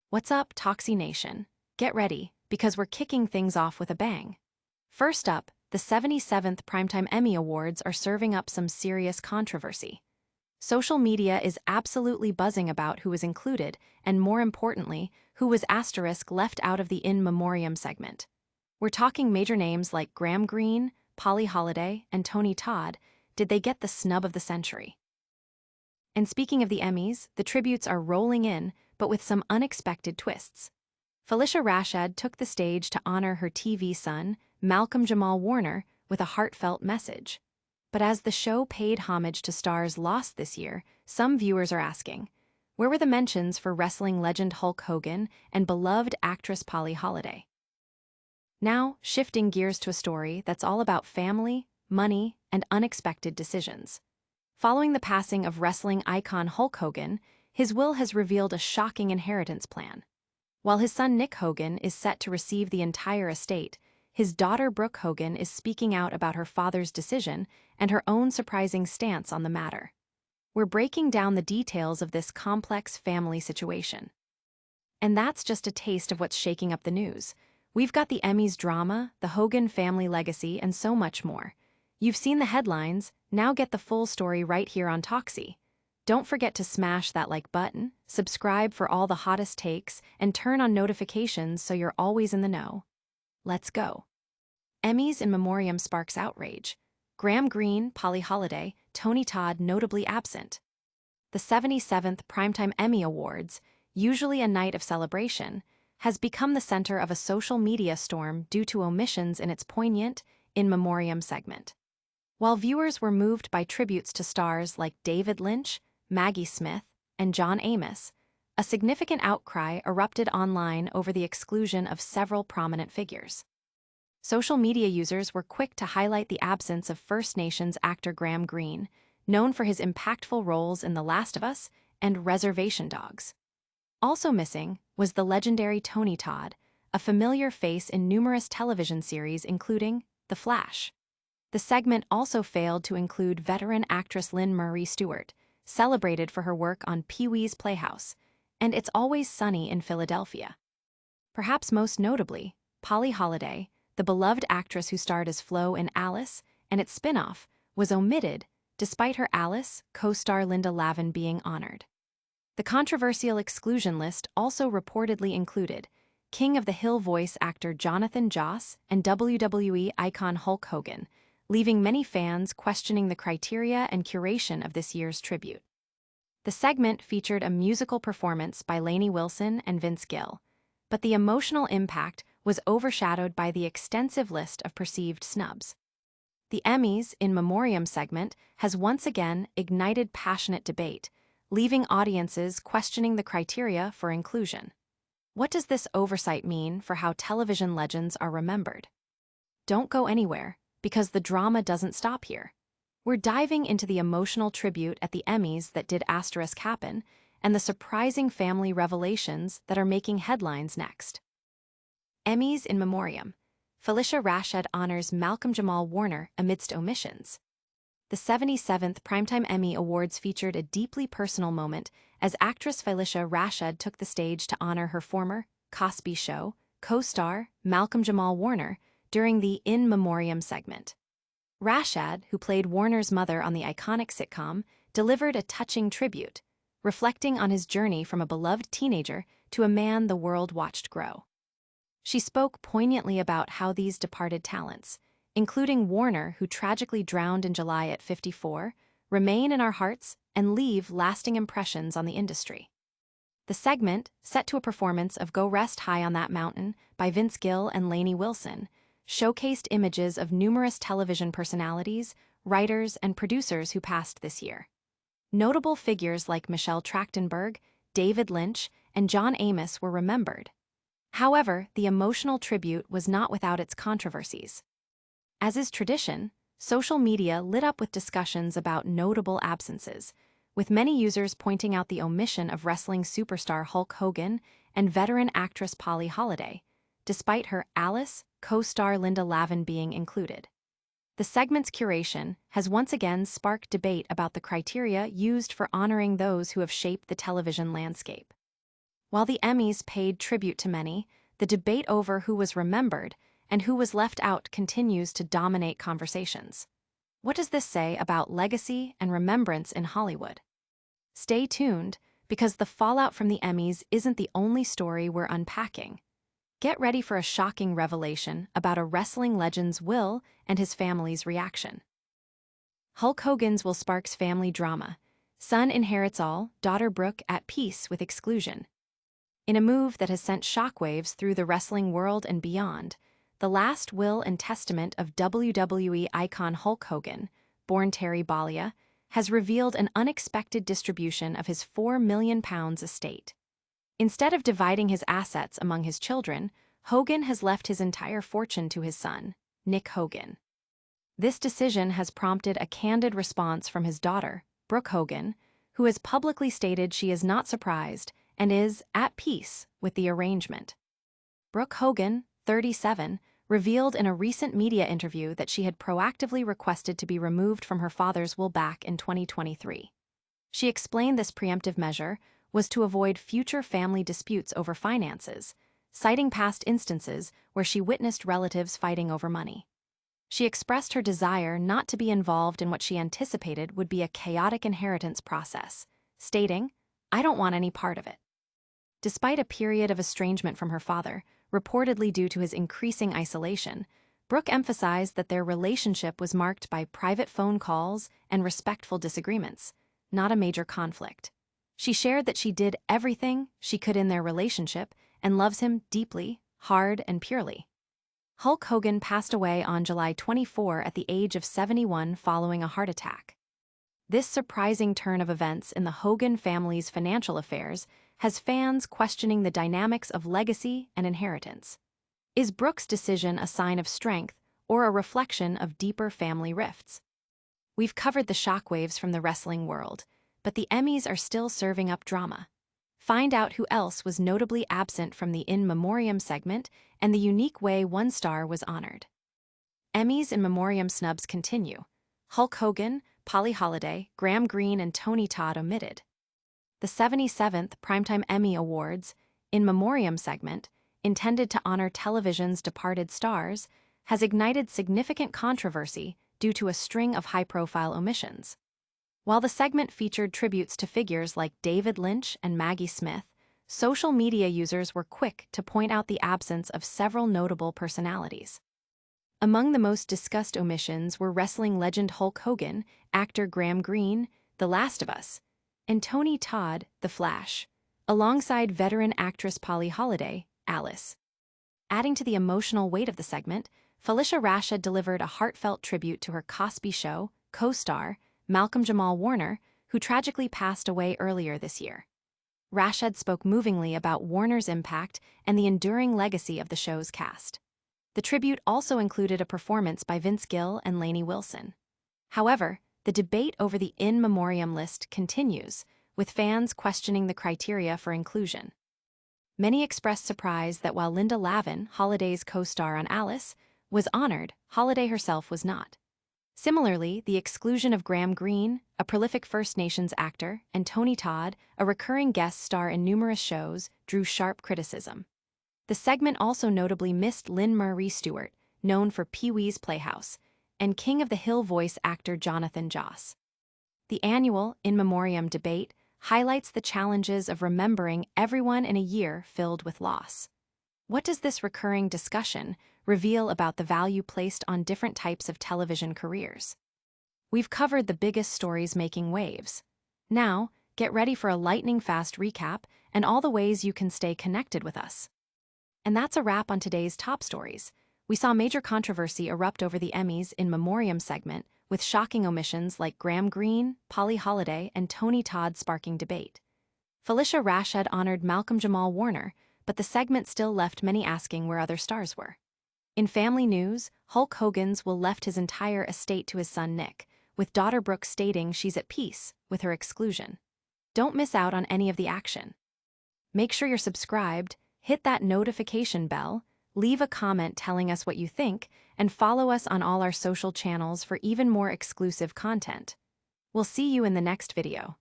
What's up, Toxie Nation? Get ready, because we're kicking things off with a bang. First up, the 77th Primetime Emmy Awards are serving up some serious controversy. Social media is absolutely buzzing about who was included, and more importantly, who was left out of the In Memoriam segment. We're talking major names like Graham Greene, Holliday, and Tony Todd. Did they get the snub of the century? And speaking of the Emmys, the tributes are rolling in, but with some unexpected twists. Phylicia Rashad took the stage to honor her TV son, Malcolm-Jamal Warner, with a heartfelt message. But as the show paid homage to stars lost this year, some viewers are asking, where were the mentions for wrestling legend Hulk Hogan and beloved actress Holliday? Now, shifting gears to a story that's all about family, money, and unexpected decisions. Following the passing of wrestling icon Hulk Hogan, his will has revealed a shocking inheritance plan. While his son Nick Hogan is set to receive the entire estate, his daughter Brooke Hogan is speaking out about her father's decision and her own surprising stance on the matter. We're breaking down the details of this complex family situation. And that's just a taste of what's shaking up the news. We've got the Emmys drama, the Hogan family legacy, and so much more. You've seen the headlines, now get the full story right here on Toxie. Don't forget to smash that like button, subscribe for all the hottest takes, and turn on notifications so you're always in the know. Let's go. Emmys In Memoriam sparks outrage. Graham Greene, Holliday, Tony Todd notably absent. The 77th Primetime Emmy Awards, usually a night of celebration, has become the center of a social media storm due to omissions in its poignant In Memoriam segment. While viewers were moved by tributes to stars like David Lynch, Maggie Smith, and John Amos, a significant outcry erupted online over the exclusion of several prominent figures. Social media users were quick to highlight the absence of First Nations actor Graham Greene, known for his impactful roles in The Last of Us and Reservation Dogs. Also missing was the legendary Tony Todd, a familiar face in numerous television series including The Flash. The segment also failed to include veteran actress Lynn Marie Stewart, celebrated for her work on Pee-wee's Playhouse, and It's Always Sunny in Philadelphia. Perhaps most notably, Holliday, the beloved actress who starred as Flo in Alice and its spin-off, was omitted despite her Alice co-star Linda Lavin being honored. The controversial exclusion list also reportedly included King of the Hill voice actor Jonathan Joss and WWE icon Hulk Hogan, leaving many fans questioning the criteria and curation of this year's tribute. The segment featured a musical performance by Lainey Wilson and Vince Gill, but the emotional impact was overshadowed by the extensive list of perceived snubs. The Emmys In Memoriam segment has once again ignited passionate debate, leaving audiences questioning the criteria for inclusion. What does this oversight mean for how television legends are remembered? Don't go anywhere, because the drama doesn't stop here. We're diving into the emotional tribute at the Emmys that did happen, and the surprising family revelations that are making headlines next. Emmys In Memoriam. Phylicia Rashad honors Malcolm-Jamal Warner amidst omissions. The 77th Primetime Emmy Awards featured a deeply personal moment as actress Phylicia Rashad took the stage to honor her former Cosby Show co-star Malcolm-Jamal Warner during the In Memoriam segment. Rashad, who played Warner's mother on the iconic sitcom, delivered a touching tribute, reflecting on his journey from a beloved teenager to a man the world watched grow. She spoke poignantly about how these departed talents, including Warner, who tragically drowned in July at 54, remain in our hearts and leave lasting impressions on the industry. The segment, set to a performance of Go Rest High on That Mountain by Vince Gill and Lainey Wilson, showcased images of numerous television personalities, writers, and producers who passed this year. Notable figures like Michelle Trachtenberg, David Lynch, and John Amos were remembered. However, the emotional tribute was not without its controversies. As is tradition, social media lit up with discussions about notable absences, with many users pointing out the omission of wrestling superstar Hulk Hogan and veteran actress Holliday, despite her Alice co-star Linda Lavin being included. The segment's curation has once again sparked debate about the criteria used for honoring those who have shaped the television landscape. While the Emmys paid tribute to many, the debate over who was remembered and who was left out continues to dominate conversations. What does this say about legacy and remembrance in Hollywood? Stay tuned, because the fallout from the Emmys isn't the only story we're unpacking. Get ready for a shocking revelation about a wrestling legend's will and his family's reaction. Hulk Hogan's will sparks family drama. Son inherits all, daughter Brooke at peace with exclusion. In a move that has sent shockwaves through the wrestling world and beyond, the last will and testament of WWE icon Hulk Hogan, born Terry Bollea, has revealed an unexpected distribution of his £4 million estate. Instead of dividing his assets among his children, Hogan has left his entire fortune to his son, Nick Hogan. This decision has prompted a candid response from his daughter, Brooke Hogan, who has publicly stated she is not surprised and is at peace with the arrangement. Brooke Hogan, 37, revealed in a recent media interview that she had proactively requested to be removed from her father's will back in 2023. She explained this preemptive measure was to avoid future family disputes over finances, citing past instances where she witnessed relatives fighting over money. She expressed her desire not to be involved in what she anticipated would be a chaotic inheritance process, stating, "I don't want any part of it." Despite a period of estrangement from her father, reportedly due to his increasing isolation, Brooke emphasized that their relationship was marked by private phone calls and respectful disagreements, not a major conflict. She shared that she did everything she could in their relationship and loves him deeply, hard, and purely. Hulk Hogan passed away on July 24 at the age of 71 following a heart attack. This surprising turn of events in the Hogan family's financial affairs has fans questioning the dynamics of legacy and inheritance. Is Brooke's decision a sign of strength or a reflection of deeper family rifts? We've covered the shockwaves from the wrestling world, but the Emmys are still serving up drama. Find out who else was notably absent from the In Memoriam segment and the unique way one star was honored. Emmys In Memoriam snubs continue. Hulk Hogan, Holliday, Graham Greene, and Tony Todd omitted. The 77th Primetime Emmy Awards, In Memoriam segment, intended to honor television's departed stars, has ignited significant controversy due to a string of high-profile omissions. While the segment featured tributes to figures like David Lynch and Maggie Smith, social media users were quick to point out the absence of several notable personalities. Among the most discussed omissions were wrestling legend Hulk Hogan, actor Graham Greene, The Last of Us, and Tony Todd, The Flash, alongside veteran actress Holliday, Alice. Adding to the emotional weight of the segment, Phylicia Rashad delivered a heartfelt tribute to her Cosby Show co-star, Malcolm-Jamal Warner, who tragically passed away earlier this year. Rashad spoke movingly about Warner's impact and the enduring legacy of the show's cast. The tribute also included a performance by Vince Gill and Lainey Wilson. However, the debate over the In Memoriam list continues, with fans questioning the criteria for inclusion. Many expressed surprise that while Linda Lavin, Holliday's co-star on Alice, was honored, Holliday herself was not. Similarly, the exclusion of Graham Greene, a prolific First Nations actor, and Tony Todd, a recurring guest star in numerous shows, drew sharp criticism. The segment also notably missed Lynn Marie Stewart, known for Pee-wee's Playhouse, and King of the Hill voice actor Jonathan Joss. The annual In Memoriam debate highlights the challenges of remembering everyone in a year filled with loss. What does this recurring discussion reveal about the value placed on different types of television careers? We've covered the biggest stories making waves. Now, get ready for a lightning-fast recap and all the ways you can stay connected with us. And that's a wrap on today's top stories. We saw major controversy erupt over the Emmys In Memoriam segment, with shocking omissions like Graham Greene, Holliday, and Tony Todd sparking debate. Phylicia Rashad honored Malcolm-Jamal Warner, but the segment still left many asking where other stars were. In family news, Hulk Hogan's will left his entire estate to his son Nick, with daughter Brooke stating she's at peace with her exclusion. Don't miss out on any of the action. Make sure you're subscribed, hit that notification bell, leave a comment telling us what you think, and follow us on all our social channels for even more exclusive content. We'll see you in the next video.